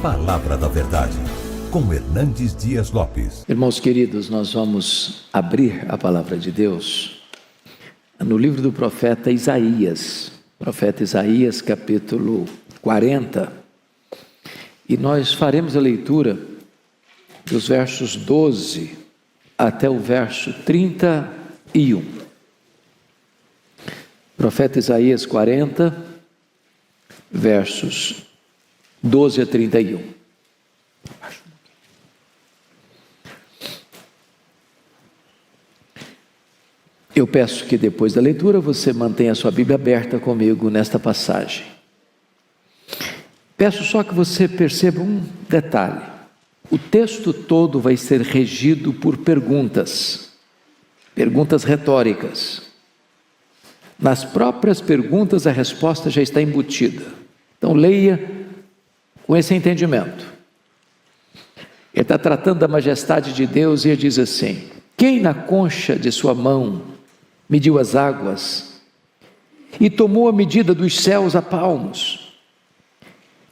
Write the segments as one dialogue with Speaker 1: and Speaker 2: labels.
Speaker 1: Palavra da Verdade, com Hernandes Dias Lopes.
Speaker 2: Irmãos queridos, nós vamos abrir a Palavra de Deus no livro do profeta Isaías, capítulo 40, e nós faremos a leitura dos versos 12 até o verso 31. Profeta Isaías 40, versos 12 a 31. Eu peço que depois da leitura você mantenha a sua Bíblia aberta comigo nesta passagem. Peço só que você perceba um detalhe. O texto todo vai ser regido por perguntas retóricas. Nas próprias perguntas a resposta já está embutida. Então leia com esse entendimento. Ele está tratando da majestade de Deus e ele diz assim: quem na concha de sua mão mediu as águas e tomou a medida dos céus a palmos?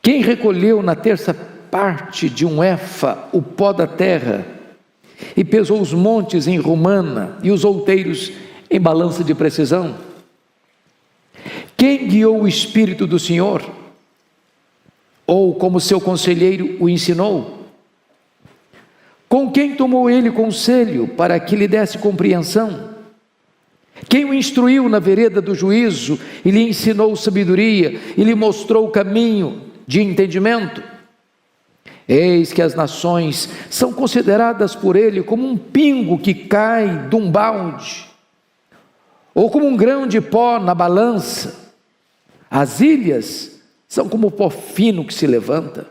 Speaker 2: Quem recolheu na terça parte de um éfa o pó da terra e pesou os montes em romana e os outeiros em balança de precisão? Quem guiou o Espírito do Senhor? Ou como seu conselheiro o ensinou? Com quem tomou ele conselho para que lhe desse compreensão? Quem o instruiu na vereda do juízo e lhe ensinou sabedoria e lhe mostrou o caminho de entendimento? Eis que as nações são consideradas por ele como um pingo que cai de um balde, ou como um grão de pó na balança. As ilhas são como o pó fino que se levanta.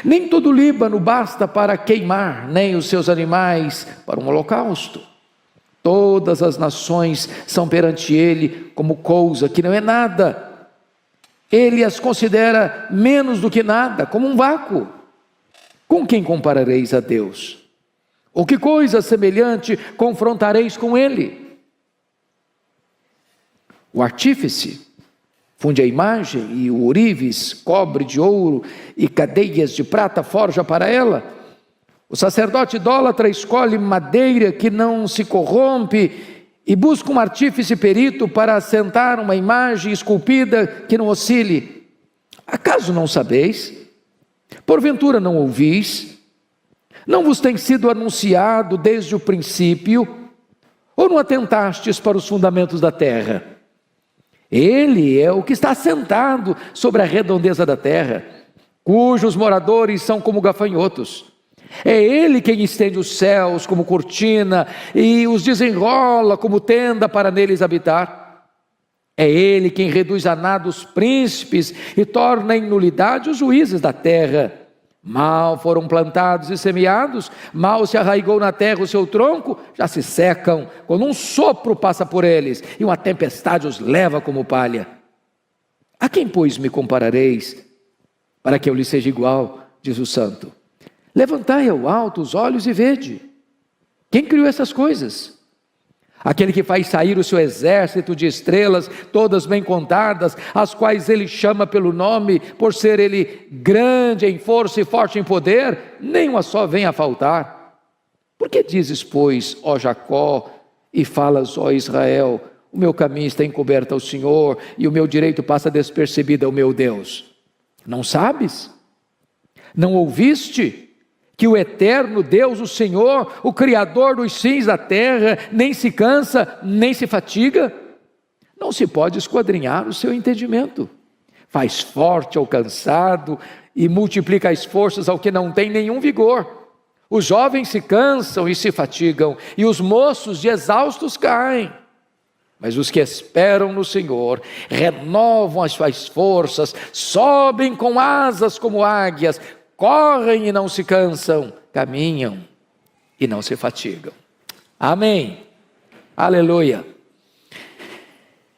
Speaker 2: Nem todo o Líbano basta para queimar, nem os seus animais para um holocausto. Todas as nações são perante ele como coisa que não é nada. Ele as considera menos do que nada, como um vácuo. Com quem comparareis a Deus? Ou que coisa semelhante confrontareis com ele? O artífice funde a imagem, e o ourives cobre de ouro e cadeias de prata forja para ela. O sacerdote idólatra escolhe madeira que não se corrompe e busca um artífice perito para assentar uma imagem esculpida que não oscile. Acaso não sabeis? Porventura não ouvis? Não vos tem sido anunciado desde o princípio? Ou não atentastes para os fundamentos da terra? Ele é o que está assentado sobre a redondeza da terra, cujos moradores são como gafanhotos. É ele quem estende os céus como cortina e os desenrola como tenda para neles habitar. É ele quem reduz a nada os príncipes e torna em nulidade os juízes da terra. Mal foram plantados e semeados, mal se arraigou na terra o seu tronco, já se secam, quando um sopro passa por eles e uma tempestade os leva como palha. A quem, pois, me comparareis, para que eu lhe seja igual, diz o santo? Levantai ao alto os olhos e vede. Quem criou essas coisas? Aquele que faz sair o seu exército de estrelas, todas bem contadas, as quais ele chama pelo nome, por ser ele grande em força e forte em poder, nem uma só vem a faltar. Por que dizes, pois, ó Jacó, e falas, ó Israel, o meu caminho está encoberto ao Senhor, e o meu direito passa despercebido ao meu Deus? Não sabes? Não ouviste? Que o eterno Deus, o Senhor, o Criador dos fins da terra, nem se cansa, nem se fatiga? Não se pode esquadrinhar o seu entendimento. Faz forte ao cansado e multiplica as forças ao que não tem nenhum vigor. Os jovens se cansam e se fatigam, e os moços de exaustos caem. Mas os que esperam no Senhor renovam as suas forças, sobem com asas como águias, correm e não se cansam, caminham e não se fatigam. Amém. Aleluia.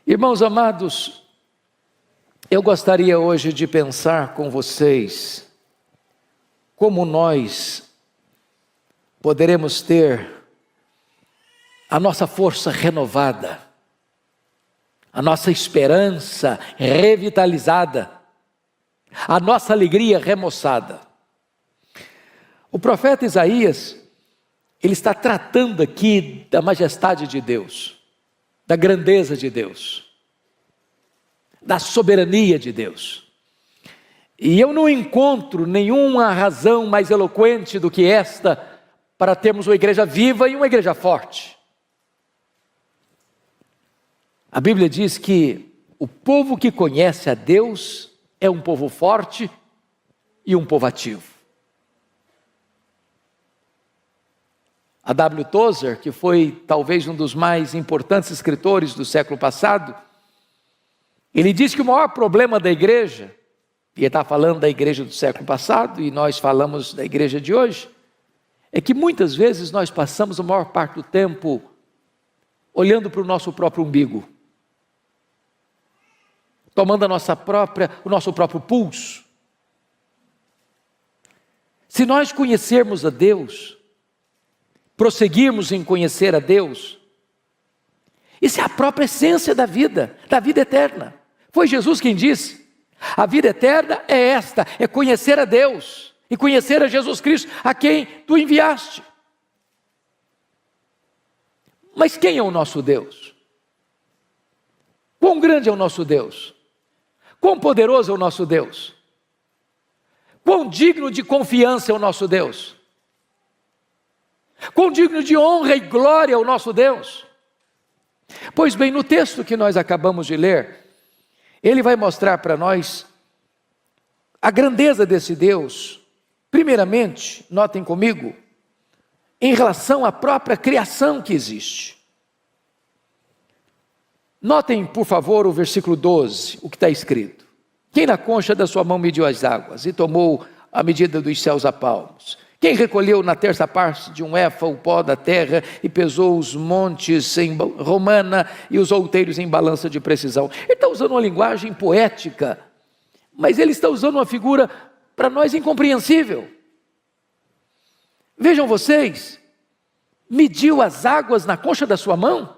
Speaker 2: Irmãos amados, eu gostaria hoje de pensar com vocês como nós poderemos ter a nossa força renovada, a nossa esperança revitalizada, a nossa alegria remoçada. O profeta Isaías, ele está tratando aqui da majestade de Deus, da grandeza de Deus, da soberania de Deus. E eu não encontro nenhuma razão mais eloquente do que esta para termos uma igreja viva e uma igreja forte. A Bíblia diz que o povo que conhece a Deus é um povo forte e um povo ativo. A W. Tozer, que foi talvez um dos mais importantes escritores do século passado, ele diz que o maior problema da igreja, e ele está falando da igreja do século passado, e nós falamos da igreja de hoje, é que muitas vezes nós passamos a maior parte do tempo olhando para o nosso próprio umbigo, tomando o nosso próprio pulso. Se nós conhecermos a Deus, prosseguirmos em conhecer a Deus, isso é a própria essência da vida eterna. Foi Jesus quem disse: a vida eterna é esta, é conhecer a Deus e conhecer a Jesus Cristo, a quem tu enviaste. Mas quem é o nosso Deus? Quão grande é o nosso Deus? Quão poderoso é o nosso Deus? Quão digno de confiança é o nosso Deus? Quão digno de honra e glória é o nosso Deus? Pois bem, no texto que nós acabamos de ler, ele vai mostrar para nós a grandeza desse Deus. Primeiramente, notem comigo, em relação à própria criação que existe. Notem, por favor, o versículo 12, o que está escrito: quem na concha da sua mão mediu as águas e tomou a medida dos céus a palmos? Quem recolheu na terça parte de um éfa o pó da terra e pesou os montes em romana e os outeiros em balança de precisão? Ele está usando uma linguagem poética, mas ele está usando uma figura para nós incompreensível. Vejam vocês, mediu as águas na concha da sua mão?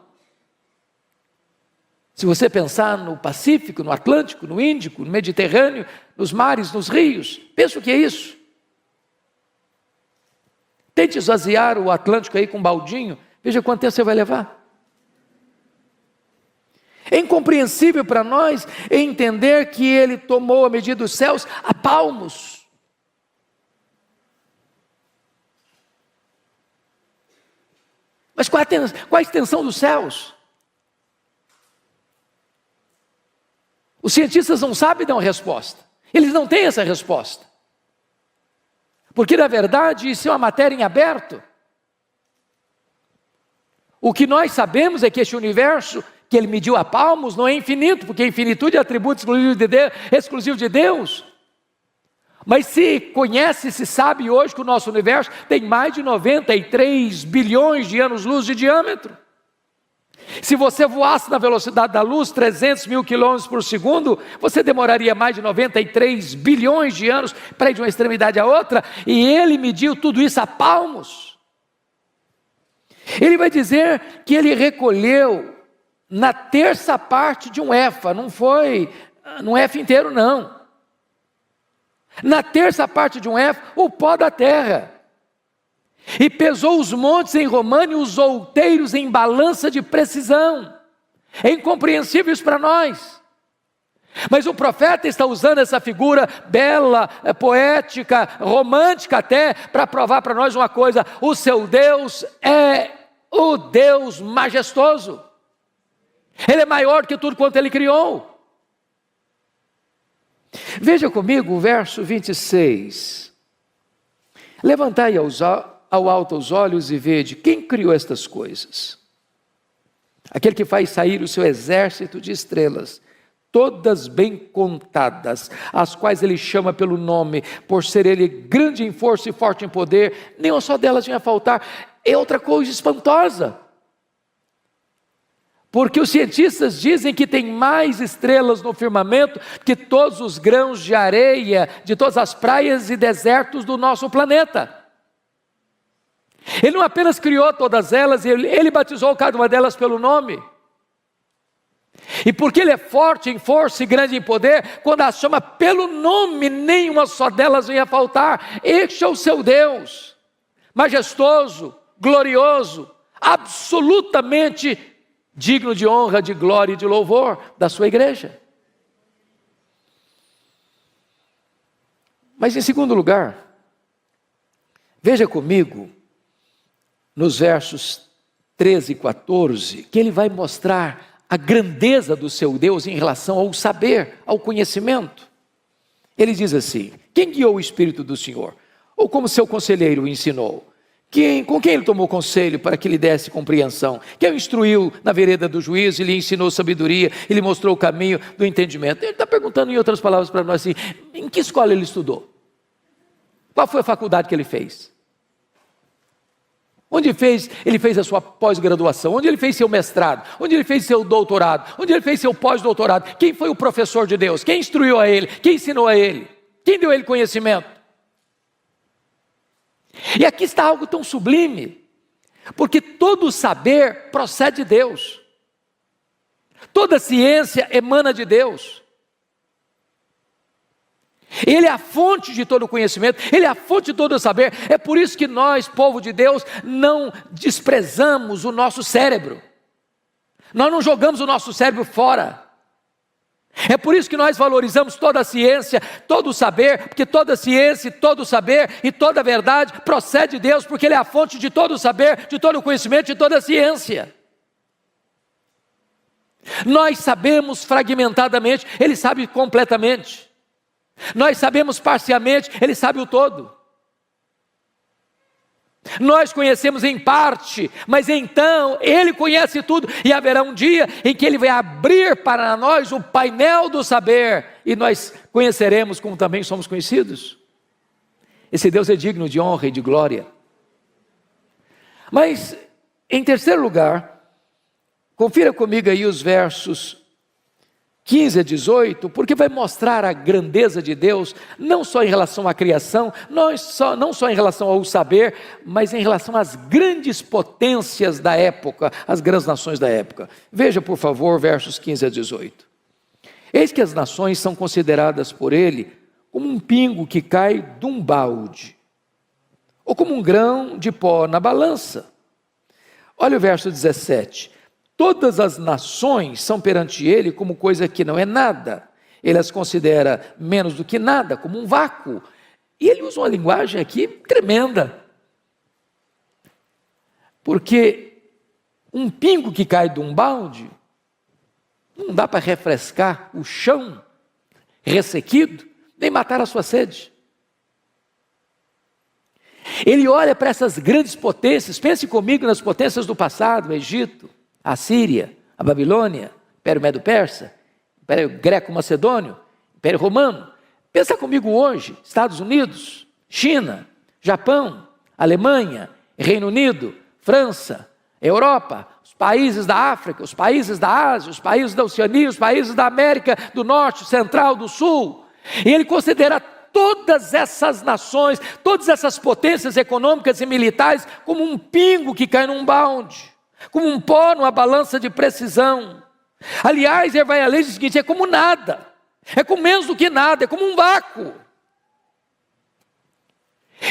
Speaker 2: Se você pensar no Pacífico, no Atlântico, no Índico, no Mediterrâneo, nos mares, nos rios, pensa o que é isso? Tente esvaziar o Atlântico aí com um baldinho, veja quanto tempo você vai levar. É incompreensível para nós entender que ele tomou a medida dos céus a palmos. Mas qual a extensão dos céus? Os cientistas não sabem dar uma resposta. Eles não têm essa resposta. Porque na verdade isso é uma matéria em aberto. O que nós sabemos é que este universo que ele mediu a palmos não é infinito, porque a infinitude é atributo exclusivo de Deus. Mas se conhece, se sabe hoje que o nosso universo tem mais de 93 bilhões de anos-luz de diâmetro. Se você voasse na velocidade da luz, 300 mil quilômetros por segundo, você demoraria mais de 93 bilhões de anos para ir de uma extremidade à outra, e ele mediu tudo isso a palmos. Ele vai dizer que ele recolheu na terça parte de um éfa, não foi num éfa inteiro não. Na terça parte de um éfa, o pó da terra. E pesou os montes em romana e os outeiros em balança de precisão. É incompreensível isso para nós. Mas o profeta está usando essa figura bela, poética, romântica até, para provar para nós uma coisa: o seu Deus é o Deus majestoso. Ele é maior que tudo quanto ele criou. Veja comigo o verso 26. Levantai ao alto os olhos e vede quem criou estas coisas. Aquele que faz sair o seu exército de estrelas, todas bem contadas, as quais ele chama pelo nome, por ser ele grande em força e forte em poder, nenhuma só delas vinha a faltar. É outra coisa espantosa, porque os cientistas dizem que tem mais estrelas no firmamento que todos os grãos de areia de todas as praias e desertos do nosso planeta. Ele não apenas criou todas elas, ele batizou cada uma delas pelo nome. E porque ele é forte em força e grande em poder, quando as chama pelo nome, nenhuma só delas vem a faltar. Este é o seu Deus, majestoso, glorioso, absolutamente digno de honra, de glória e de louvor da sua igreja. Mas em segundo lugar, veja comigo nos versos 13 e 14, que ele vai mostrar a grandeza do seu Deus em relação ao saber, ao conhecimento. Ele diz assim: quem guiou o Espírito do Senhor? Ou como seu conselheiro o ensinou? Com quem ele tomou conselho para que lhe desse compreensão? Quem o instruiu na vereda do juízo e lhe ensinou sabedoria e lhe mostrou o caminho do entendimento? Ele está perguntando em outras palavras para nós assim: em que escola ele estudou? Qual foi a faculdade que ele fez? Onde ele fez a sua pós-graduação? Onde ele fez seu mestrado? Onde ele fez seu doutorado? Onde ele fez seu pós-doutorado? Quem foi o professor de Deus? Quem instruiu a ele? Quem ensinou a ele? Quem deu a ele conhecimento? E aqui está algo tão sublime, porque todo saber procede de Deus, toda ciência emana de Deus. Ele é a fonte de todo conhecimento, Ele é a fonte de todo saber. É por isso que nós, povo de Deus, não desprezamos o nosso cérebro, nós não jogamos o nosso cérebro fora. É por isso que nós valorizamos toda a ciência, todo o saber, porque toda a ciência, todo o saber e toda a verdade procede de Deus, porque Ele é a fonte de todo o saber, de todo o conhecimento, de toda a ciência. Nós sabemos fragmentadamente, Ele sabe completamente. Nós sabemos parcialmente, Ele sabe o todo. Nós conhecemos em parte, mas então Ele conhece tudo, e haverá um dia em que Ele vai abrir para nós o painel do saber, e nós conheceremos como também somos conhecidos. Esse Deus é digno de honra e de glória. Mas, em terceiro lugar, confira comigo aí os versos 15 a 18, porque vai mostrar a grandeza de Deus, não só em relação à criação, não só em relação ao saber, mas em relação às grandes potências da época, as grandes nações da época. Veja, por favor, versos 15 a 18. Eis que as nações são consideradas por ele como um pingo que cai de um balde, ou como um grão de pó na balança. Olha o verso 17. Todas as nações são perante ele como coisa que não é nada. Ele as considera menos do que nada, como um vácuo. E ele usa uma linguagem aqui tremenda. Porque um pingo que cai de um balde, não dá para refrescar o chão ressequido, nem matar a sua sede. Ele olha para essas grandes potências, pense comigo nas potências do passado, o Egito, a Síria, a Babilônia, Império Medo-Persa, Império Greco-Macedônio, Império Romano. Pensa comigo hoje, Estados Unidos, China, Japão, Alemanha, Reino Unido, França, Europa, os países da África, os países da Ásia, os países da Oceania, os países da América do Norte, Central, do Sul. E ele considera todas essas nações, todas essas potências econômicas e militares como um pingo que cai num balde, como um pó numa balança de precisão. Aliás, ele vai além do seguinte: é como nada, é como menos do que nada, é como um vácuo.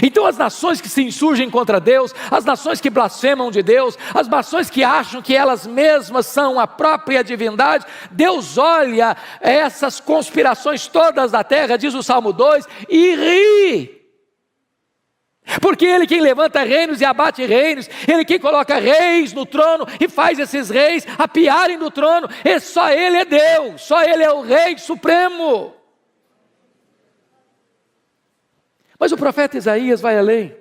Speaker 2: Então as nações que se insurgem contra Deus, as nações que blasfemam de Deus, as nações que acham que elas mesmas são a própria divindade, Deus olha essas conspirações todas da terra, diz o Salmo 2, e ri. Porque Ele quem levanta reinos e abate reinos, Ele quem coloca reis no trono e faz esses reis apiarem do trono, e só Ele é Deus, só Ele é o Rei Supremo. Mas o profeta Isaías vai além,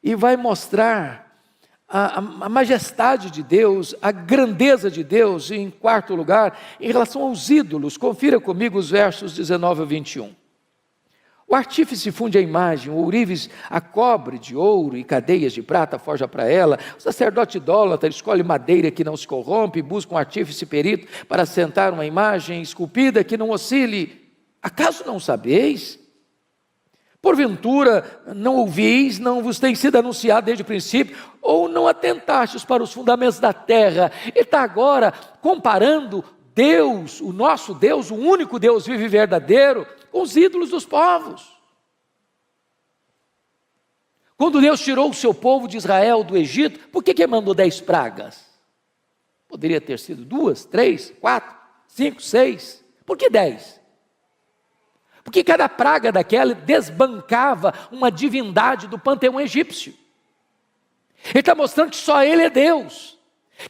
Speaker 2: e vai mostrar a majestade de Deus, a grandeza de Deus, em quarto lugar, em relação aos ídolos. Confira comigo os versos 19 a 21. O artífice funde a imagem, o ourives a cobre de ouro e cadeias de prata forja para ela. O sacerdote idólatra escolhe madeira que não se corrompe, busca um artífice perito para assentar uma imagem esculpida que não oscile. Acaso não sabeis? Porventura não ouvis, não vos tem sido anunciado desde o princípio, ou não atentastes para os fundamentos da terra? Ele está agora comparando Deus, o nosso Deus, o único Deus vivo e verdadeiro, com os ídolos dos povos. Quando Deus tirou o seu povo de Israel do Egito, por que mandou 10 pragas? Poderia ter sido 2, 3, 4, 5, 6. Por que 10? Porque cada praga daquela desbancava uma divindade do panteão egípcio. Ele está mostrando que só Ele é Deus,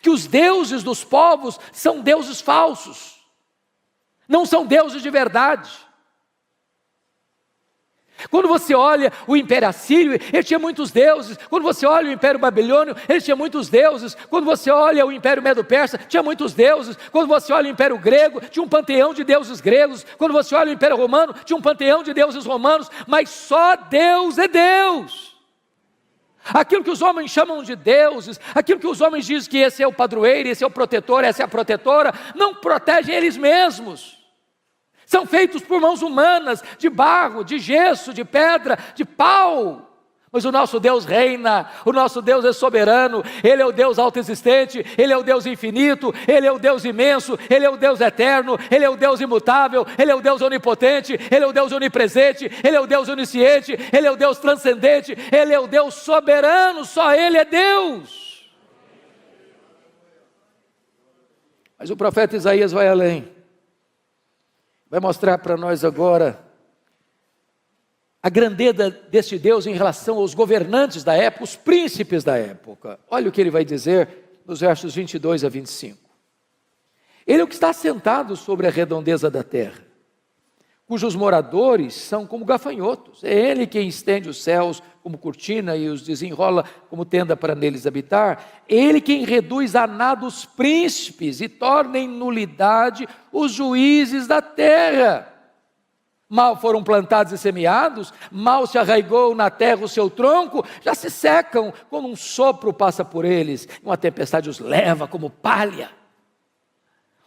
Speaker 2: que os deuses dos povos são deuses falsos, não são deuses de verdade. Quando você olha o Império Assírio, ele tinha muitos deuses. Quando você olha o Império Babilônio, ele tinha muitos deuses. Quando você olha o Império Medo-Persa, tinha muitos deuses. Quando você olha o Império Grego, tinha um panteão de deuses gregos. Quando você olha o Império Romano, tinha um panteão de deuses romanos. Mas só Deus é Deus. Aquilo que os homens chamam de deuses, aquilo que os homens dizem que esse é o padroeiro, esse é o protetor, essa é a protetora, não protegem eles mesmos. São feitos por mãos humanas, de barro, de gesso, de pedra, de pau. Mas o nosso Deus reina, o nosso Deus é soberano, Ele é o Deus autoexistente, Ele é o Deus infinito, Ele é o Deus imenso, Ele é o Deus eterno, Ele é o Deus imutável, Ele é o Deus onipotente, Ele é o Deus onipresente, Ele é o Deus onisciente, Ele é o Deus transcendente, Ele é o Deus soberano, só Ele é Deus. Mas o profeta Isaías vai além. Vai mostrar para nós agora a grandeza deste Deus em relação aos governantes da época, os príncipes da época. Olha o que ele vai dizer nos versos 22 a 25. Ele é o que está assentado sobre a redondeza da terra, cujos moradores são como gafanhotos. É Ele quem estende os céus como cortina e os desenrola como tenda para neles habitar. É Ele quem reduz a nada os príncipes e torna em nulidade os juízes da terra. Mal foram plantados e semeados, mal se arraigou na terra o seu tronco, já se secam quando um sopro passa por eles, uma tempestade os leva como palha.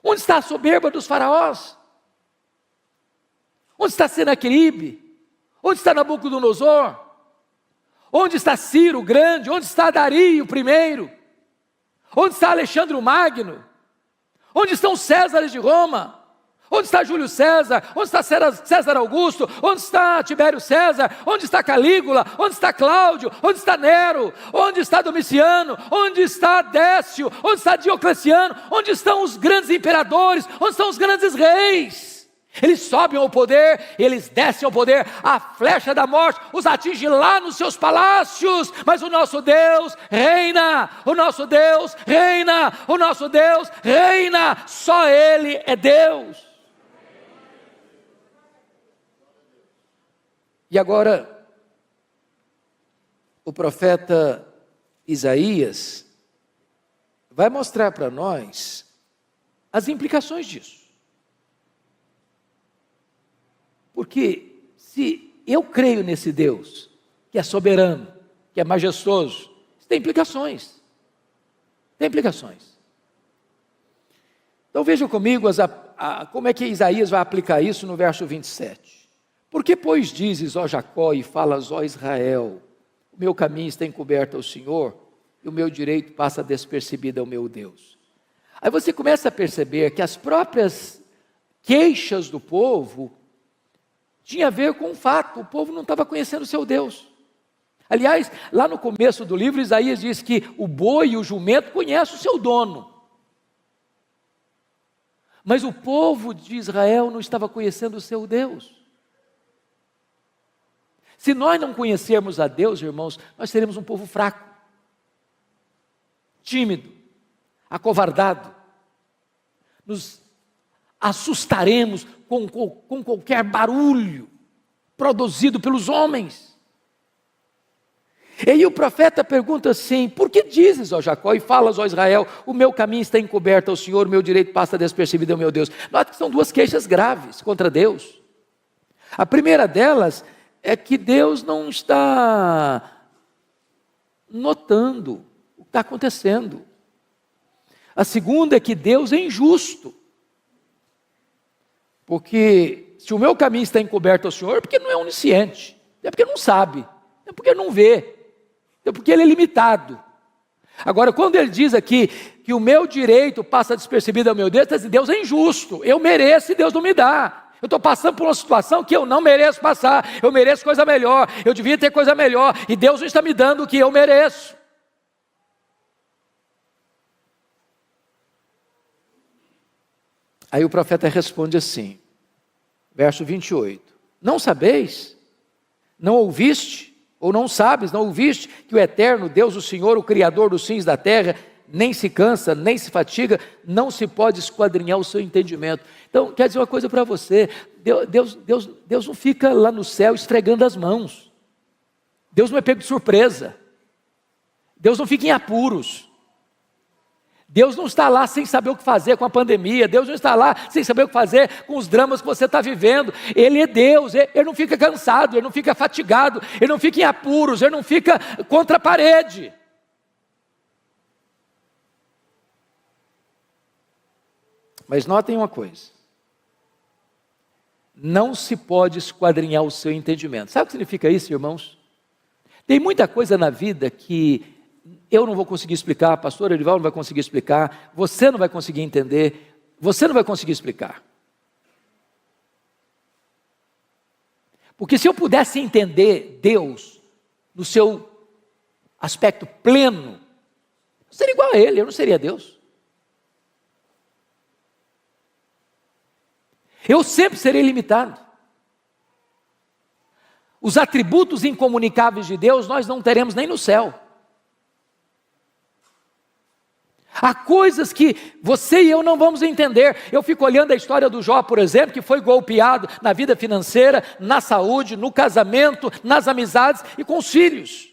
Speaker 2: Onde está a soberba dos faraós? Onde está Senaqueribe? Onde está Nabucodonosor? Onde está Ciro o Grande? Onde está Dario I? Onde está Alexandre o Magno? Onde estão os Césares de Roma? Onde está Júlio César? Onde está César Augusto? Onde está Tibério César? Onde está Calígula? Onde está Cláudio? Onde está Nero? Onde está Domiciano? Onde está Décio? Onde está Diocleciano? Onde estão os grandes imperadores? Onde estão os grandes reis? Eles sobem ao poder, eles descem ao poder, a flecha da morte os atinge lá nos seus palácios, mas o nosso Deus reina, o nosso Deus reina, o nosso Deus reina, só Ele é Deus. E agora, o profeta Isaías vai mostrar para nós as implicações disso. Porque se eu creio nesse Deus, que é soberano, que é majestoso, isso tem implicações. Tem implicações. Então vejam comigo como é que Isaías vai aplicar isso no verso 27. Porque, pois, dizes, ó Jacó, e falas, ó Israel, o meu caminho está encoberto ao Senhor, e o meu direito passa despercebido ao meu Deus. Aí você começa a perceber que as próprias queixas do povo tinha a ver com o fato, o povo não estava conhecendo o seu Deus. Aliás, lá no começo do livro, Isaías diz que o boi e o jumento conhecem o seu dono. Mas o povo de Israel não estava conhecendo o seu Deus. Se nós não conhecermos a Deus, irmãos, nós seremos um povo fraco, tímido, acovardado. Nos assustaremos com qualquer barulho produzido pelos homens. E aí o profeta pergunta assim: por que dizes, ó Jacó, e falas, ó Israel, o meu caminho está encoberto ao Senhor, o meu direito passa despercebido ao meu Deus? Nota que são duas queixas graves contra Deus. A primeira delas é que Deus não está notando o que está acontecendo. A segunda é que Deus é injusto. Porque se o meu caminho está encoberto ao Senhor, porque não é onisciente, É porque não sabe, é porque não vê, é porque ele é limitado. Agora, quando ele diz aqui que o meu direito passa despercebido ao meu Deus, está dizendo, Deus é injusto, eu mereço e Deus não me dá. Eu estou passando por uma situação que eu não mereço passar, eu mereço coisa melhor, eu devia ter coisa melhor, e Deus não está me dando o que eu mereço. Aí o profeta responde assim, verso 28, não sabeis, não ouviste, ou não sabes, não ouviste, que o eterno Deus, o Senhor, o Criador dos fins da terra, nem se cansa, nem se fatiga, não se pode esquadrinhar o seu entendimento. Então, quer dizer uma coisa para você, Deus não fica lá no céu esfregando as mãos, Deus não é pego de surpresa, Deus não fica em apuros, Deus não está lá sem saber o que fazer com a pandemia, Deus não está lá sem saber o que fazer com os dramas que você está vivendo. Ele é Deus, ele não fica cansado, ele não fica fatigado, ele não fica em apuros, ele não fica contra a parede. Mas notem uma coisa, não se pode esquadrinhar o seu entendimento. Sabe o que significa isso, irmãos? Tem muita coisa na vida que eu não vou conseguir explicar, pastor Erival não vai conseguir explicar, você não vai conseguir entender, você não vai conseguir explicar. Porque se eu pudesse entender Deus no seu aspecto pleno, eu seria igual a Ele, eu não seria Deus. Eu sempre serei limitado. Os atributos incomunicáveis de Deus nós não teremos nem no céu. Há coisas que você e eu não vamos entender. Eu fico olhando a história do Jó, por exemplo, que foi golpeado na vida financeira, na saúde, no casamento, nas amizades e com os filhos.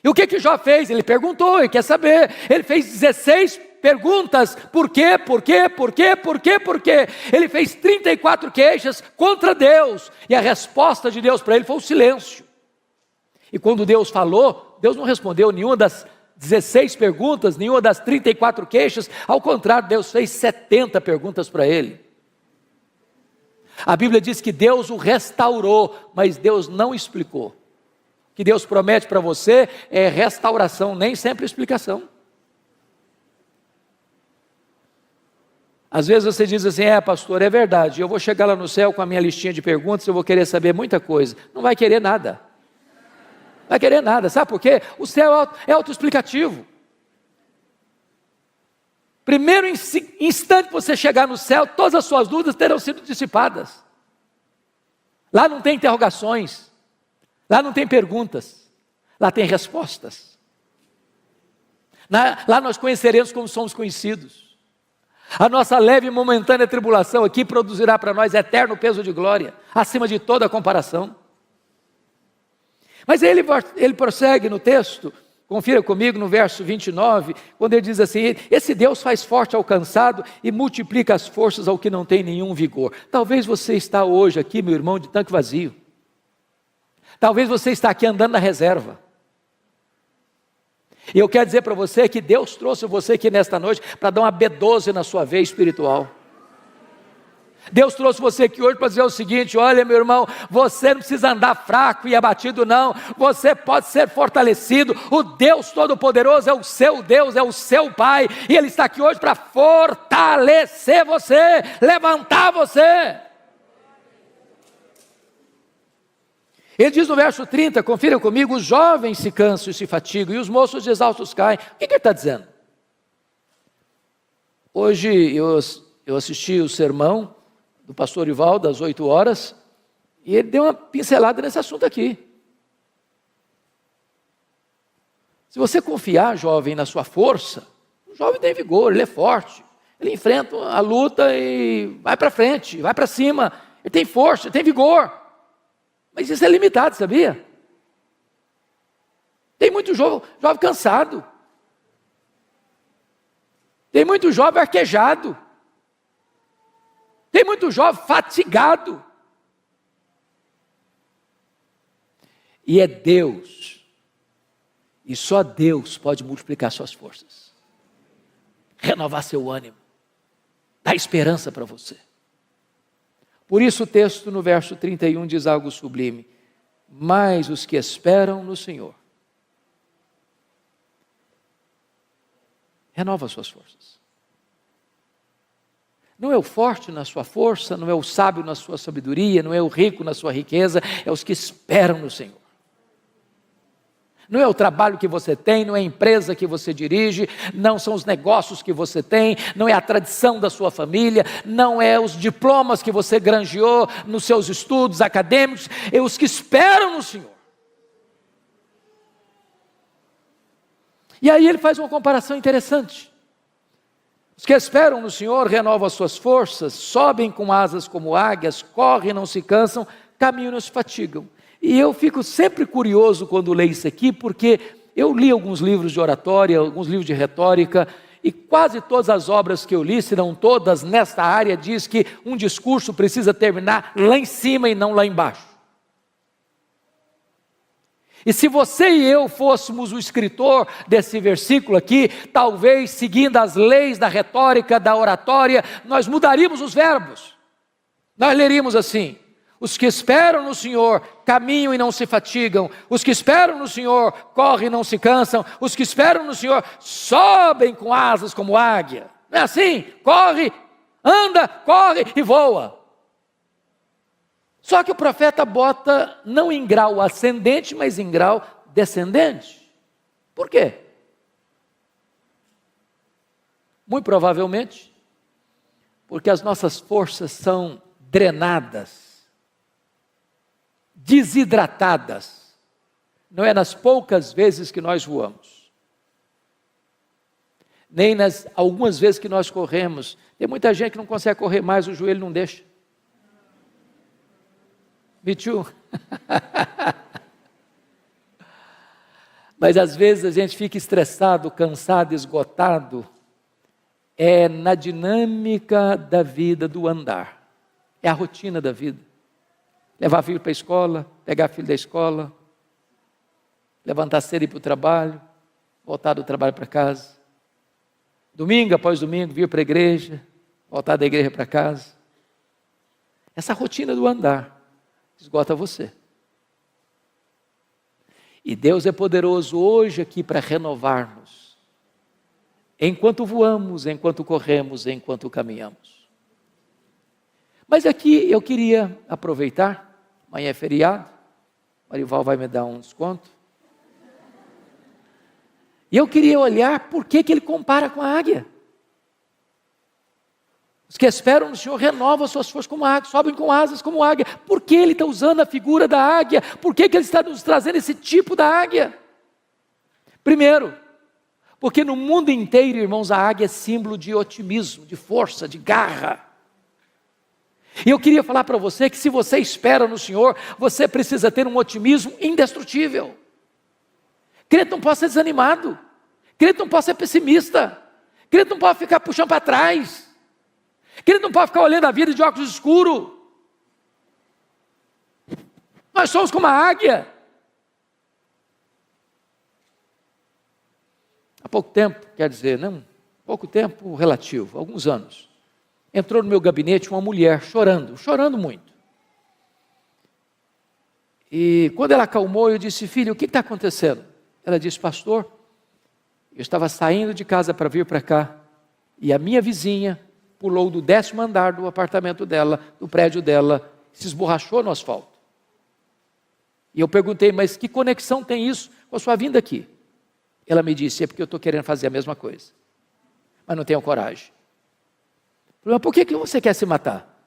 Speaker 2: E o que Jó fez? Ele perguntou, ele quer saber. Ele fez 16 perguntas, por quê, por quê, por quê, por quê, por quê? Ele fez 34 queixas contra Deus, e a resposta de Deus para ele foi o silêncio. E quando Deus falou, Deus não respondeu nenhuma das 16 perguntas, nenhuma das 34 queixas, ao contrário, Deus fez 70 perguntas para ele. A Bíblia diz que Deus o restaurou, mas Deus não explicou. O que Deus promete para você é restauração, nem sempre explicação. Às vezes você diz assim, pastor, é verdade, eu vou chegar lá no céu com a minha listinha de perguntas, eu vou querer saber muita coisa. Não vai querer nada. Não vai querer nada, sabe por quê? O céu é autoexplicativo. Primeiro instante que você chegar no céu, todas as suas dúvidas terão sido dissipadas. Lá não tem interrogações, lá não tem perguntas, lá tem respostas. Lá nós conheceremos como somos conhecidos. A nossa leve e momentânea tribulação aqui produzirá para nós eterno peso de glória, acima de toda comparação. Mas ele prossegue no texto, confira comigo no verso 29, quando ele diz assim, esse Deus faz forte ao cansado e multiplica as forças ao que não tem nenhum vigor. Talvez você está hoje aqui, meu irmão, de tanque vazio. Talvez você está aqui andando na reserva. E eu quero dizer para você que Deus trouxe você aqui nesta noite para dar uma B12 na sua veia espiritual. Deus trouxe você aqui hoje para dizer o seguinte, olha meu irmão, você não precisa andar fraco e abatido não, você pode ser fortalecido, o Deus Todo-Poderoso é o seu Deus, é o seu Pai, e Ele está aqui hoje para fortalecer você, levantar você. Ele diz no verso 30, confira comigo, os jovens se cansam e se fatigam, e os moços exaustos caem. O que ele está dizendo? Hoje eu assisti o sermão do pastor Ivaldo, às 8 horas, e ele deu uma pincelada nesse assunto aqui. Se você confiar, jovem, na sua força, o jovem tem vigor, ele é forte, ele enfrenta a luta e vai para frente, vai para cima, ele tem força, ele tem vigor. Mas isso é limitado, sabia? Tem muito jovem cansado. Tem muito jovem arquejado. Tem muito jovem fatigado. E é Deus, e só Deus pode multiplicar suas forças, renovar seu ânimo, dar esperança para você. Por isso o texto no verso 31 diz algo sublime. mas os que esperam no Senhor renova as suas forças. Não é o forte na sua força, não é o sábio na sua sabedoria, não é o rico na sua riqueza, é os que esperam no Senhor. Não é o trabalho que você tem, não é a empresa que você dirige, não são os negócios que você tem, não é a tradição da sua família, não é os diplomas que você granjeou nos seus estudos acadêmicos, é os que esperam no Senhor. E aí ele faz uma comparação interessante. Os que esperam no Senhor renovam as suas forças, sobem com asas como águias, correm e não se cansam, caminham e não se fatigam. E eu fico sempre curioso quando leio isso aqui, porque eu li alguns livros de oratória, alguns livros de retórica, e quase todas as obras que eu li, se não todas, nesta área, diz que um discurso precisa terminar lá em cima e não lá embaixo. E se você e eu fôssemos o escritor desse versículo aqui, talvez seguindo as leis da retórica, da oratória, nós mudaríamos os verbos. Nós leríamos assim: os que esperam no Senhor caminham e não se fatigam, os que esperam no Senhor correm e não se cansam, os que esperam no Senhor sobem com asas como águia. Não é assim? Corre, anda, corre e voa. Só que o profeta bota não em grau ascendente, mas em grau descendente. Por quê? Muito provavelmente, porque as nossas forças são drenadas, desidratadas, não é nas poucas vezes que nós voamos, nem nas algumas vezes que nós corremos. Tem muita gente que não consegue correr mais, o joelho não deixa. Me too. Mas às vezes a gente fica estressado, cansado, esgotado, é na dinâmica da vida do andar, é a rotina da vida. Levar filho para a escola, pegar filho da escola, levantar cedo e ir para o trabalho, voltar do trabalho para casa, domingo após domingo vir para a igreja, voltar da igreja para casa. Essa rotina do andar esgota você. E Deus é poderoso hoje aqui para renovar-nos, enquanto voamos, enquanto corremos, enquanto caminhamos. Mas aqui eu queria aproveitar, amanhã é feriado, Marival vai me dar um desconto, e eu queria olhar por que ele compara com a águia. Os que esperam no Senhor renovam as suas forças como águia, sobem com asas como águia. Por que ele está usando a figura da águia? Por que ele está nos trazendo esse tipo da águia? Primeiro, porque no mundo inteiro, irmãos, a águia é símbolo de otimismo, de força, de garra. E eu queria falar para você que se você espera no Senhor, você precisa ter um otimismo indestrutível. Crente não pode ser desanimado, crente não pode ser pessimista, crente não pode ficar puxando para trás. Crente não pode ficar olhando a vida de óculos escuros. Nós somos como a águia. Há pouco tempo, quer dizer, não, pouco tempo relativo, alguns anos, entrou no meu gabinete uma mulher chorando muito. E quando ela acalmou, eu disse: filha, o que está acontecendo? Ela disse: pastor, eu estava saindo de casa para vir para cá, e a minha vizinha pulou do 10º andar do apartamento dela, do prédio dela, se esborrachou no asfalto. E eu perguntei: mas que conexão tem isso com a sua vinda aqui? Ela me disse: é porque eu estou querendo fazer a mesma coisa, mas não tenho coragem. Eu falei: mas por que você quer se matar?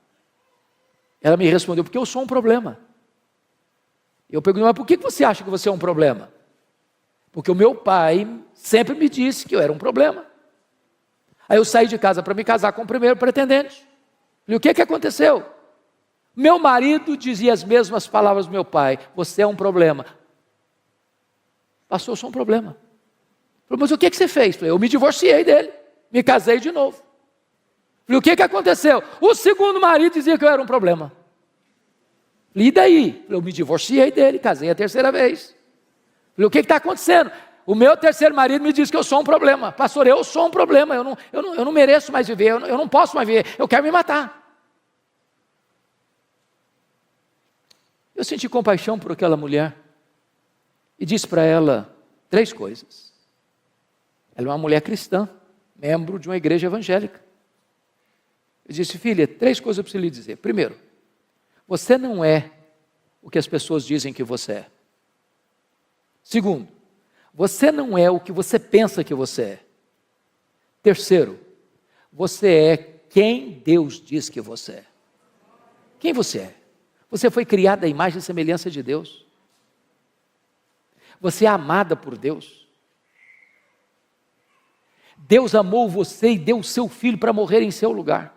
Speaker 2: Ela me respondeu: porque eu sou um problema. Eu perguntei: mas por que você acha que você é um problema? Porque o meu pai sempre me disse que eu era um problema. Aí eu saí de casa para me casar com o primeiro pretendente. Falei: o que aconteceu? Meu marido dizia as mesmas palavras do meu pai: você é um problema. Pastor, eu sou um problema. Falei: mas o que você fez? Falei: eu me divorciei dele, me casei de novo. Falei: o que aconteceu? O segundo marido dizia que eu era um problema. Falei: e daí? Falei: eu me divorciei dele, casei a terceira vez. Falei: o que está acontecendo? O meu terceiro marido me disse que eu sou um problema. Pastor, eu sou um problema, eu não mereço mais viver, eu não posso mais viver, eu quero me matar. Eu senti compaixão por aquela mulher e disse para ela 3 coisas. Ela é uma mulher cristã, membro de uma igreja evangélica. Eu disse: filha, 3 coisas eu preciso lhe dizer. Primeiro, você não é o que as pessoas dizem que você é. Segundo, você não é o que você pensa que você é. Terceiro, você é quem Deus diz que você é. Quem você é? Você foi criado à imagem e semelhança de Deus. Você é amada por Deus. Deus amou você e deu o seu filho para morrer em seu lugar.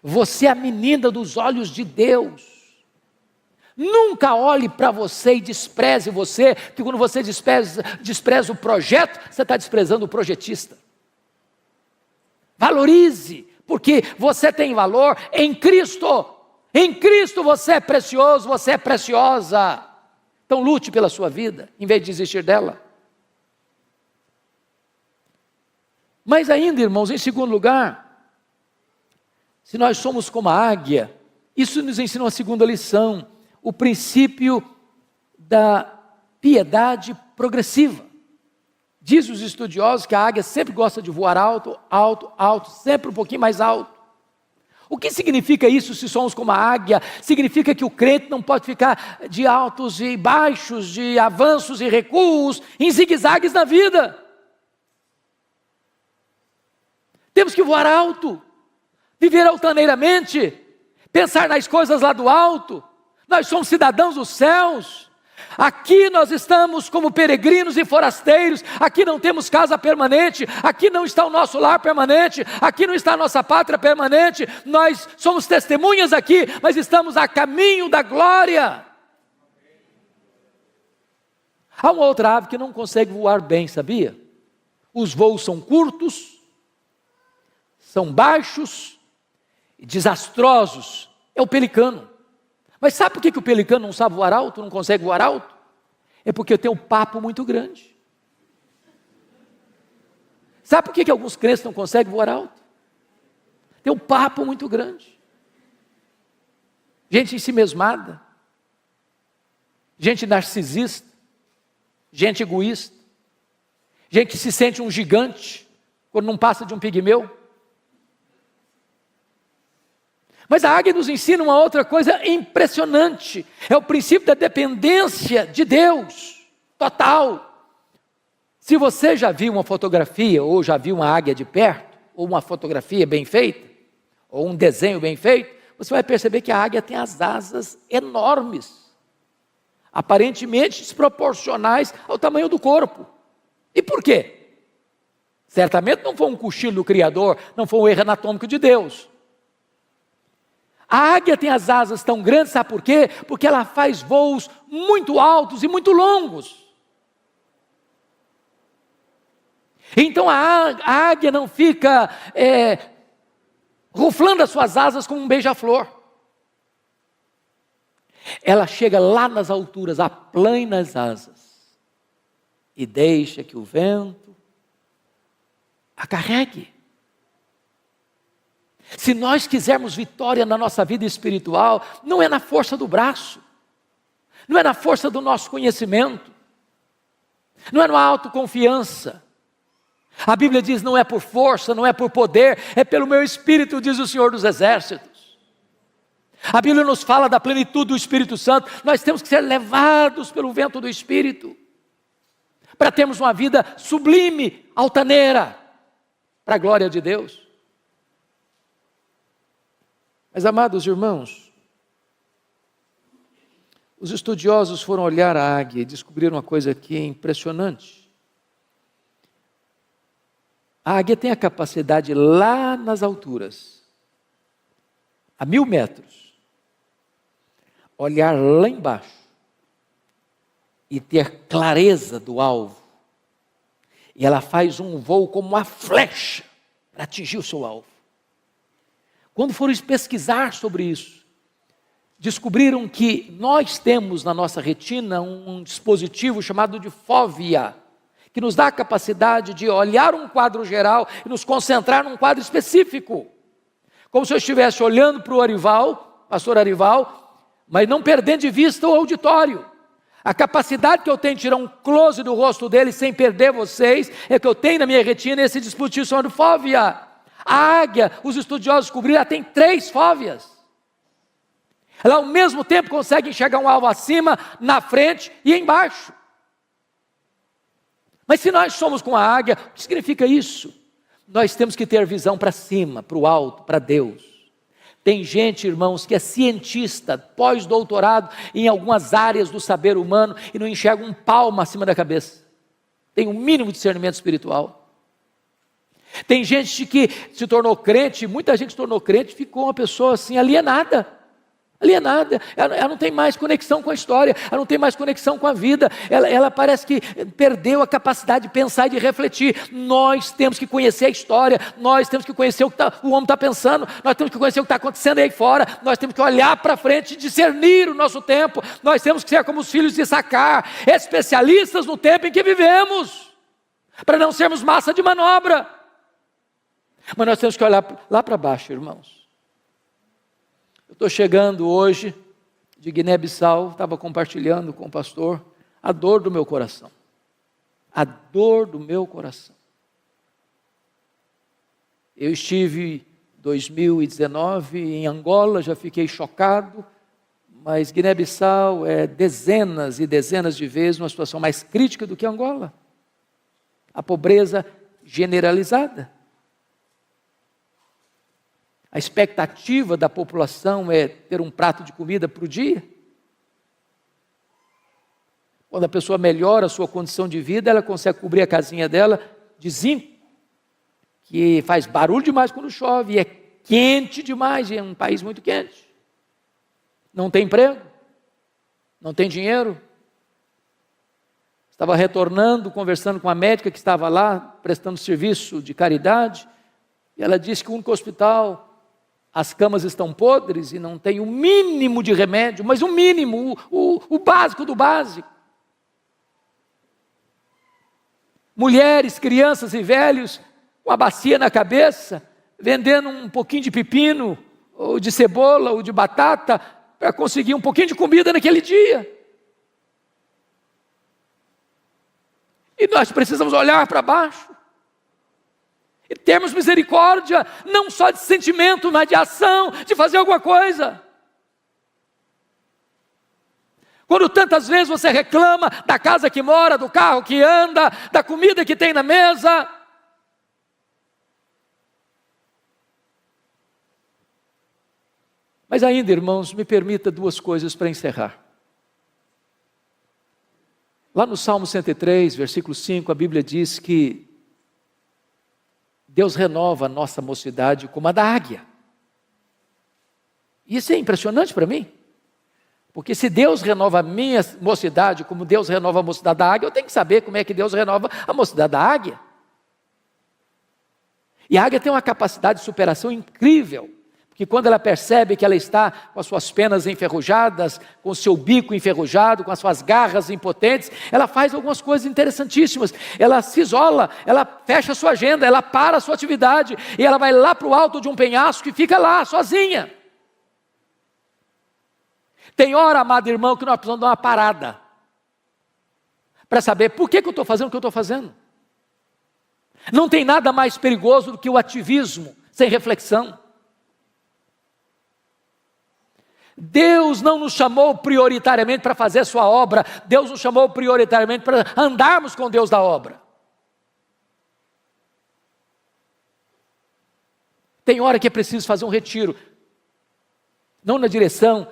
Speaker 2: Você é a menina dos olhos de Deus. Nunca olhe para você e despreze você, que quando você despreza o projeto, você está desprezando o projetista. Valorize, porque você tem valor em Cristo. Em Cristo você é precioso, você é preciosa. Então lute pela sua vida, em vez de desistir dela. Mas ainda, irmãos, em segundo lugar, se nós somos como a águia, isso nos ensina uma segunda lição, o princípio da piedade progressiva. Diz os estudiosos que a águia sempre gosta de voar alto, alto, alto, sempre um pouquinho mais alto. O que significa isso se somos como a águia? Significa que o crente não pode ficar de altos e baixos, de avanços e recuos, em zigue-zagues na vida. Temos que voar alto, viver altaneiramente, pensar nas coisas lá do alto. Nós somos cidadãos dos céus. Aqui nós estamos como peregrinos e forasteiros. Aqui não temos casa permanente. Aqui não está o nosso lar permanente. Aqui não está a nossa pátria permanente. Nós somos testemunhas aqui, mas estamos a caminho da glória. Há uma outra ave que não consegue voar bem, sabia? Os voos são curtos, são baixos e desastrosos. É o pelicano. Mas sabe por que o pelicano não sabe voar alto, não consegue voar alto? É porque tem um papo muito grande. Sabe por que alguns crentes não conseguem voar alto? Tem um papo muito grande. Gente ensimesmada, gente narcisista, gente egoísta, gente que se sente um gigante quando não passa de um pigmeu. Mas a águia nos ensina uma outra coisa impressionante, é o princípio da dependência de Deus, total. Se você já viu uma fotografia, ou já viu uma águia de perto, ou uma fotografia bem feita, ou um desenho bem feito, você vai perceber que a águia tem as asas enormes, aparentemente desproporcionais ao tamanho do corpo. E por quê? Certamente não foi um cochilo do Criador, não foi um erro anatômico de Deus. A águia tem as asas tão grandes, sabe por quê? Porque ela faz voos muito altos e muito longos. Então a águia não fica ruflando as suas asas como um beija-flor. Ela chega lá nas alturas, aplana as asas e deixa que o vento a carregue. Se nós quisermos vitória na nossa vida espiritual, não é na força do braço, não é na força do nosso conhecimento, não é na autoconfiança. A Bíblia diz: não é por força, não é por poder, é pelo meu Espírito, diz o Senhor dos Exércitos. A Bíblia nos fala da plenitude do Espírito Santo. Nós temos que ser levados pelo vento do Espírito, para termos uma vida sublime, altaneira, para a glória de Deus. Mas, amados irmãos, os estudiosos foram olhar a águia e descobriram uma coisa aqui impressionante. A águia tem a capacidade lá nas alturas, a 1000 metros, olhar lá embaixo e ter clareza do alvo. E ela faz um voo como uma flecha para atingir o seu alvo. Quando foram pesquisar sobre isso, descobriram que nós temos na nossa retina um dispositivo chamado de fóvea, que nos dá a capacidade de olhar um quadro geral e nos concentrar num quadro específico. como se eu estivesse olhando para o Arival, pastor Arival, mas não perdendo de vista o auditório. A capacidade que eu tenho de tirar um close do rosto dele sem perder vocês, é que eu tenho na minha retina esse dispositivo chamado fóvea. A águia, os estudiosos descobriram, ela tem 3 fóveas. Ela ao mesmo tempo consegue enxergar um alvo acima, na frente e embaixo. Mas se nós somos com a águia, o que significa isso? Nós temos que ter visão para cima, para o alto, para Deus. Tem gente, irmãos, que é cientista, pós-doutorado em algumas áreas do saber humano e não enxerga um palmo acima da cabeça. Tem um mínimo de discernimento espiritual. Tem gente que se tornou crente, muita gente se tornou crente, ficou uma pessoa assim alienada. Ela não tem mais conexão com a história, ela não tem mais conexão com a vida, ela parece que perdeu a capacidade de pensar e de refletir. Nós temos que conhecer a história, nós temos que conhecer o que o homem está pensando, nós temos que conhecer o que está acontecendo aí fora, nós temos que olhar para frente e discernir o nosso tempo, nós temos que ser como os filhos de Issacar, especialistas no tempo em que vivemos, para não sermos massa de manobra. Mas nós temos que olhar lá para baixo, irmãos. Eu estou chegando hoje de Guiné-Bissau, estava compartilhando com o pastor a dor do meu coração. A dor do meu coração. Eu estive em 2019 em Angola, já fiquei chocado, mas Guiné-Bissau é dezenas e dezenas de vezes uma situação mais crítica do que Angola. A pobreza generalizada. A expectativa da população é ter um prato de comida por dia. Quando a pessoa melhora a sua condição de vida, ela consegue cobrir a casinha dela de zinco, que faz barulho demais quando chove, e é quente demais, e é um país muito quente. Não tem emprego, não tem dinheiro. Estava retornando, conversando com a médica que estava lá, prestando serviço de caridade, e ela disse que o único hospital, as camas estão podres e não tem o mínimo de remédio, mas o mínimo, o básico do básico. Mulheres, crianças e velhos com a bacia na cabeça, vendendo um pouquinho de pepino, ou de cebola, ou de batata, para conseguir um pouquinho de comida naquele dia. E nós precisamos olhar para baixo. E termos misericórdia, não só de sentimento, mas de ação, de fazer alguma coisa. Quando tantas vezes você reclama da casa que mora, do carro que anda, da comida que tem na mesa. Mas ainda, irmãos, me permita 2 coisas para encerrar. Lá no Salmo 103, versículo 5, a Bíblia diz que Deus renova a nossa mocidade como a da águia. Isso é impressionante para mim. Porque se Deus renova a minha mocidade como Deus renova a mocidade da águia, eu tenho que saber como é que Deus renova a mocidade da águia. E a águia tem uma capacidade de superação incrível. Porque quando ela percebe que ela está com as suas penas enferrujadas, com o seu bico enferrujado, com as suas garras impotentes, ela faz algumas coisas interessantíssimas. Ela se isola, ela fecha a sua agenda, ela para a sua atividade, e ela vai lá para o alto de um penhasco e fica lá, sozinha. Tem hora, amado irmão, que nós precisamos dar uma parada, para saber por que eu estou fazendo o que eu estou fazendo. Não tem nada mais perigoso do que o ativismo, sem reflexão. Deus não nos chamou prioritariamente para fazer a sua obra, Deus nos chamou prioritariamente para andarmos com Deus da obra. Tem hora que é preciso fazer um retiro, não na direção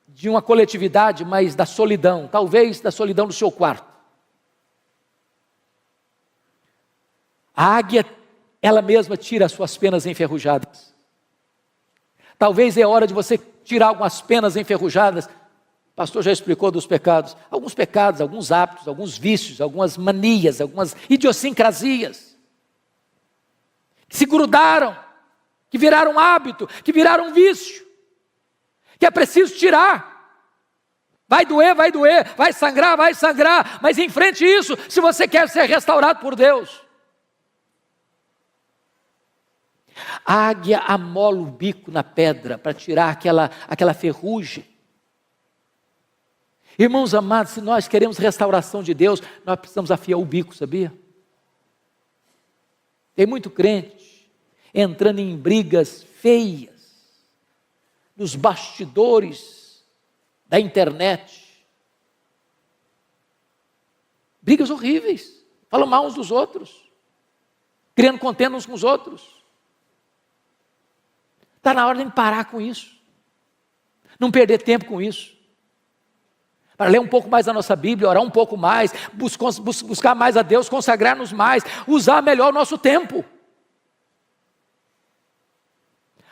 Speaker 2: de uma coletividade, mas da solidão, talvez da solidão do seu quarto. A águia, ela mesma tira as suas penas enferrujadas. Talvez é hora de você tirar algumas penas enferrujadas. O pastor já explicou dos pecados. Alguns pecados, alguns hábitos, alguns vícios, algumas manias, algumas idiosincrasias. Que se grudaram, que viraram hábito, que viraram vício. Que é preciso tirar. Vai doer, vai sangrar, mas enfrente isso, se você quer ser restaurado por Deus. A águia amola o bico na pedra para tirar aquela ferrugem. Irmãos amados, se nós queremos restauração de Deus, nós precisamos afiar o bico, sabia? Tem muito crente entrando em brigas feias, nos bastidores da internet. Brigas horríveis, falam mal uns dos outros, criando contenda uns com os outros. Está na hora de parar com isso, não perder tempo com isso, para ler um pouco mais a nossa Bíblia, orar um pouco mais, buscar mais a Deus, consagrar-nos mais, usar melhor o nosso tempo.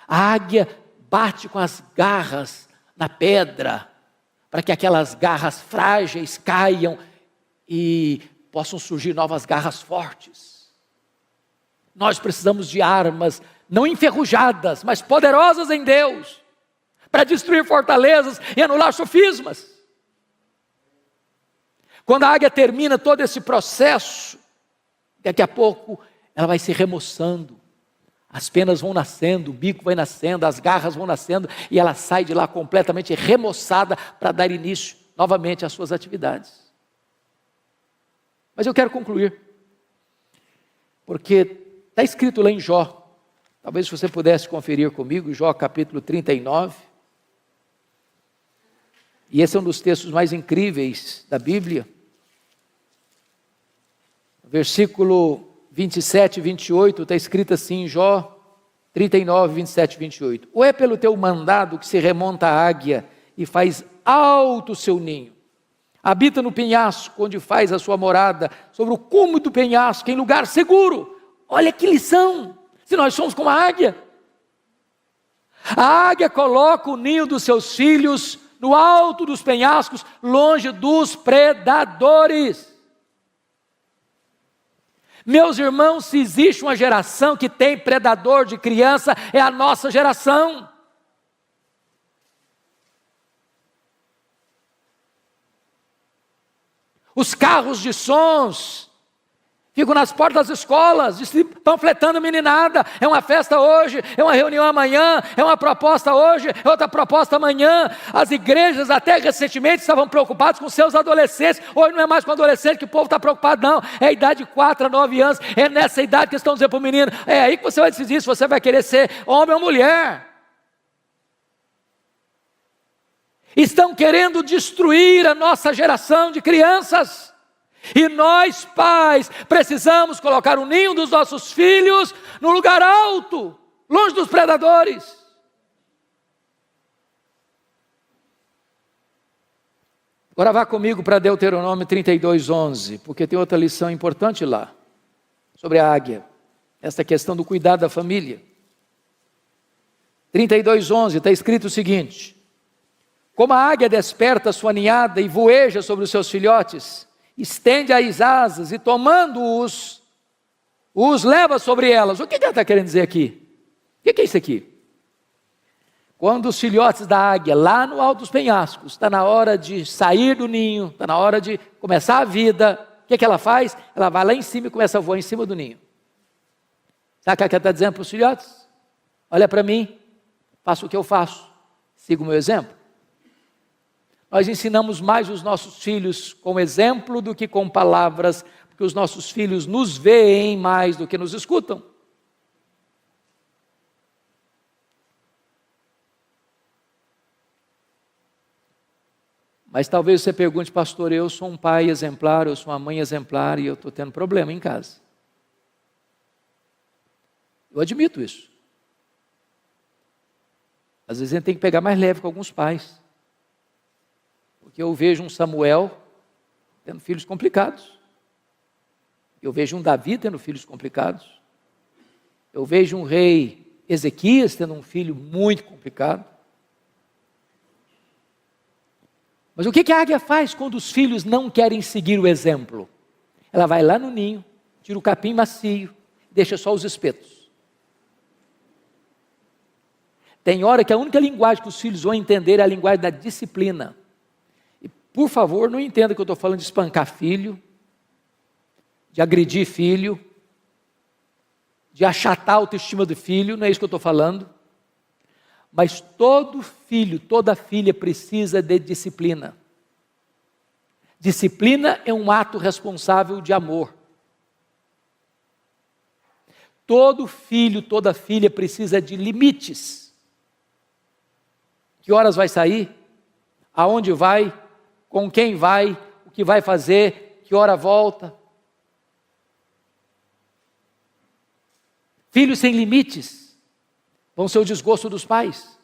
Speaker 2: A águia bate com as garras na pedra, para que aquelas garras frágeis caiam e possam surgir novas garras fortes. Nós precisamos de armas, não enferrujadas, mas poderosas em Deus, para destruir fortalezas e anular sofismas. Quando a águia termina todo esse processo, daqui a pouco ela vai se remoçando, as penas vão nascendo, o bico vai nascendo, as garras vão nascendo, e ela sai de lá completamente remoçada para dar início novamente às suas atividades. Mas eu quero concluir, porque está escrito lá em Jó, talvez se você pudesse conferir comigo, Jó capítulo 39, e esse é um dos textos mais incríveis da Bíblia, versículo 27 e 28, está escrito assim, Jó 39, 27 e 28. Ou é pelo teu mandado que se remonta a águia e faz alto o seu ninho, habita no penhasco, onde faz a sua morada, sobre o cume do penhasco, em lugar seguro. Olha que lição, se nós somos como a águia. A águia coloca o ninho dos seus filhos no alto dos penhascos, longe dos predadores. Meus irmãos, se existe uma geração que tem predador de criança, é a nossa geração. Os carros de sons ficam nas portas das escolas, panfletando a meninada. É uma festa hoje, é uma reunião amanhã, é uma proposta hoje, é outra proposta amanhã. As igrejas até recentemente estavam preocupadas com seus adolescentes. Hoje não é mais com adolescente que o povo está preocupado, não. É a idade de 4 a 9 anos. É nessa idade que estão dizendo para o menino, é aí que você vai decidir se você vai querer ser homem ou mulher. Estão querendo destruir a nossa geração de crianças. E nós, pais, precisamos colocar o ninho dos nossos filhos no lugar alto, longe dos predadores. Agora vá comigo para Deuteronômio 32:11, porque tem outra lição importante lá, sobre a águia, essa questão do cuidado da família. 32:11, está escrito o seguinte: como a águia desperta a sua ninhada e voeja sobre os seus filhotes, estende as asas e tomando-os, os leva sobre elas. O que ela está querendo dizer aqui? O que é isso aqui? Quando os filhotes da águia, lá no alto dos penhascos, está na hora de sair do ninho, está na hora de começar a vida, o que ela faz? Ela vai lá em cima e começa a voar em cima do ninho. Sabe o que ela está dizendo para os filhotes? Olha para mim, faça o que eu faço, siga o meu exemplo. Nós ensinamos mais os nossos filhos com exemplo do que com palavras, porque os nossos filhos nos veem mais do que nos escutam. Mas talvez você pergunte, pastor, eu sou um pai exemplar, eu sou uma mãe exemplar e eu estou tendo problema em casa. Eu admito isso. Às vezes a gente tem que pegar mais leve com alguns pais. Porque eu vejo um Samuel tendo filhos complicados. Eu vejo um Davi tendo filhos complicados. Eu vejo um rei Ezequias tendo um filho muito complicado. Mas o que a águia faz quando os filhos não querem seguir o exemplo? Ela vai lá no ninho, tira o capim macio, deixa só os espetos. Tem hora que a única linguagem que os filhos vão entender é a linguagem da disciplina. Por favor, não entenda que eu estou falando de espancar filho, de agredir filho. de achatar a autoestima do filho, não é isso que eu estou falando. Mas todo filho, toda filha precisa de disciplina. Disciplina é um ato responsável de amor. Todo filho, toda filha precisa de limites. Que horas vai sair? Aonde vai? Com quem vai? O que vai fazer? Que hora volta? Filhos sem limites vão ser o desgosto dos pais.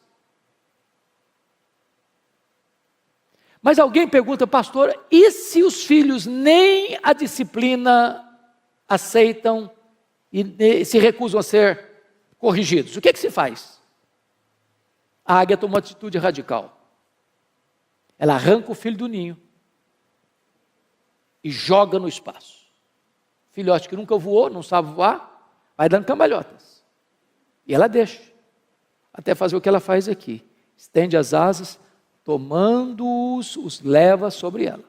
Speaker 2: Mas alguém pergunta, pastor, e se os filhos nem a disciplina aceitam e se recusam a ser corrigidos? O que se faz? A águia toma uma atitude radical. Ela arranca o filho do ninho e joga no espaço. Filhote que nunca voou, não sabe voar, vai dando cambalhotas. E ela deixa, até fazer o que ela faz aqui. Estende as asas, tomando-os, os leva sobre ela.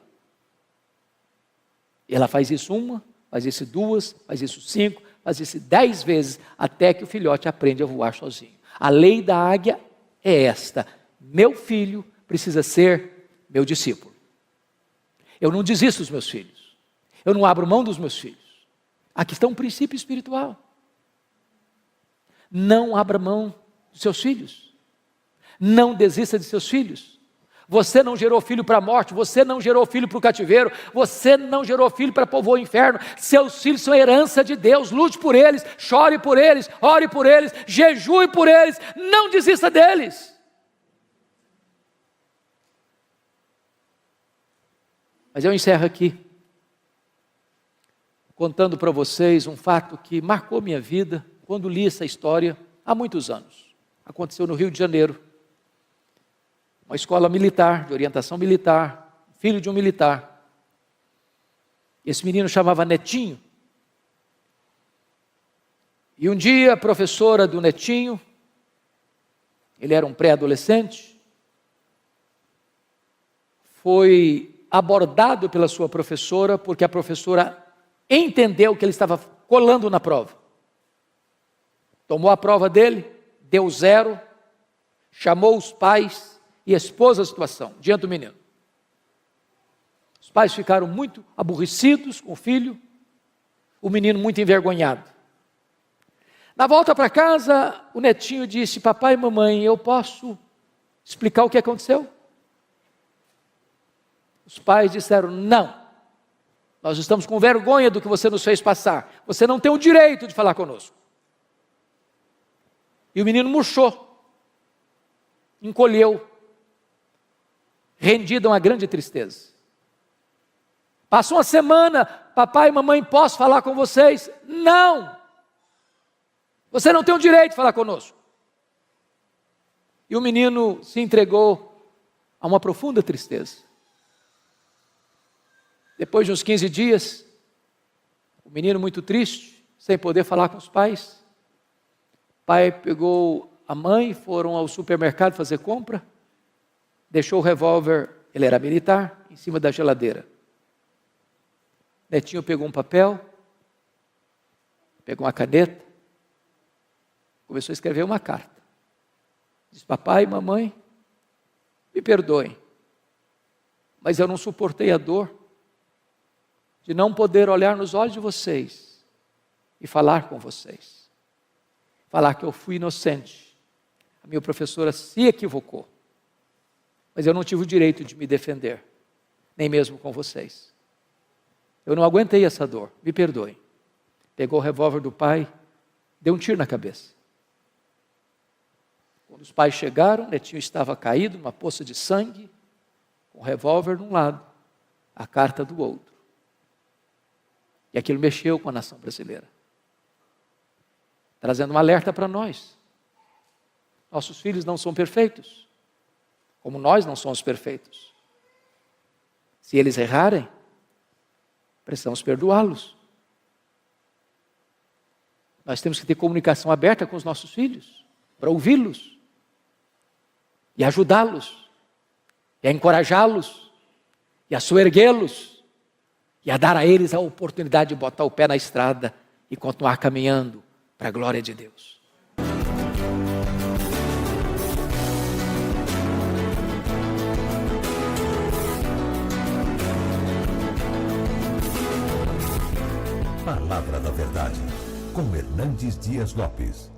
Speaker 2: E ela faz isso uma, faz isso duas, faz isso 5, faz isso 10 vezes, até que o filhote aprende a voar sozinho. A lei da águia é esta: meu filho precisa ser meu discípulo. Eu não desisto dos meus filhos. Eu não abro mão dos meus filhos. Aqui está um princípio espiritual. Não abra mão dos seus filhos. Não desista de seus filhos. Você não gerou filho para a morte, você não gerou filho para o cativeiro, você não gerou filho para povoar o inferno. Seus filhos são herança de Deus. Lute por eles, chore por eles, ore por eles, jejue por eles, não desista deles. Mas eu encerro aqui, contando para vocês um fato que marcou minha vida, quando li essa história, há muitos anos. Aconteceu no Rio de Janeiro. Uma escola militar, de orientação militar, filho de um militar. Esse menino chamava Netinho. E um dia a professora do Netinho, ele era um pré-adolescente, foi abordado pela sua professora, porque a professora entendeu que ele estava colando na prova. Tomou a prova dele, deu 0, chamou os pais e expôs a situação diante do menino. Os pais ficaram muito aborrecidos com o filho, o menino muito envergonhado. Na volta para casa, o Netinho disse: papai e mamãe, eu posso explicar o que aconteceu? Os pais disseram: não, nós estamos com vergonha do que você nos fez passar, você não tem o direito de falar conosco. E o menino murchou, encolheu, rendido a uma grande tristeza. Passou uma semana: papai e mamãe, posso falar com vocês? Não, você não tem o direito de falar conosco. E o menino se entregou a uma profunda tristeza. Depois de uns 15 dias, o menino muito triste, sem poder falar com os pais, o pai pegou a mãe, foram ao supermercado fazer compra, deixou o revólver, ele era militar, em cima da geladeira. Netinho pegou um papel, pegou uma caneta, começou a escrever uma carta. Diz: papai e mamãe, me perdoem, mas eu não suportei a dor de não poder olhar nos olhos de vocês e falar com vocês. Falar que eu fui inocente. A minha professora se equivocou. Mas eu não tive o direito de me defender, nem mesmo com vocês. Eu não aguentei essa dor, me perdoem. Pegou o revólver do pai, deu um tiro na cabeça. Quando os pais chegaram, Netinho estava caído numa poça de sangue, com o revólver de um lado, a carta do outro. E aquilo mexeu com a nação brasileira, trazendo um alerta para nós. Nossos filhos não são perfeitos, como nós não somos perfeitos. Se eles errarem, precisamos perdoá-los. Nós temos que ter comunicação aberta com os nossos filhos, para ouvi-los, e ajudá-los, e a encorajá-los, e a soerguê-los, e a dar a eles a oportunidade de botar o pé na estrada e continuar caminhando para a glória de Deus.
Speaker 1: Palavra da Verdade, com Hernandes Dias Lopes.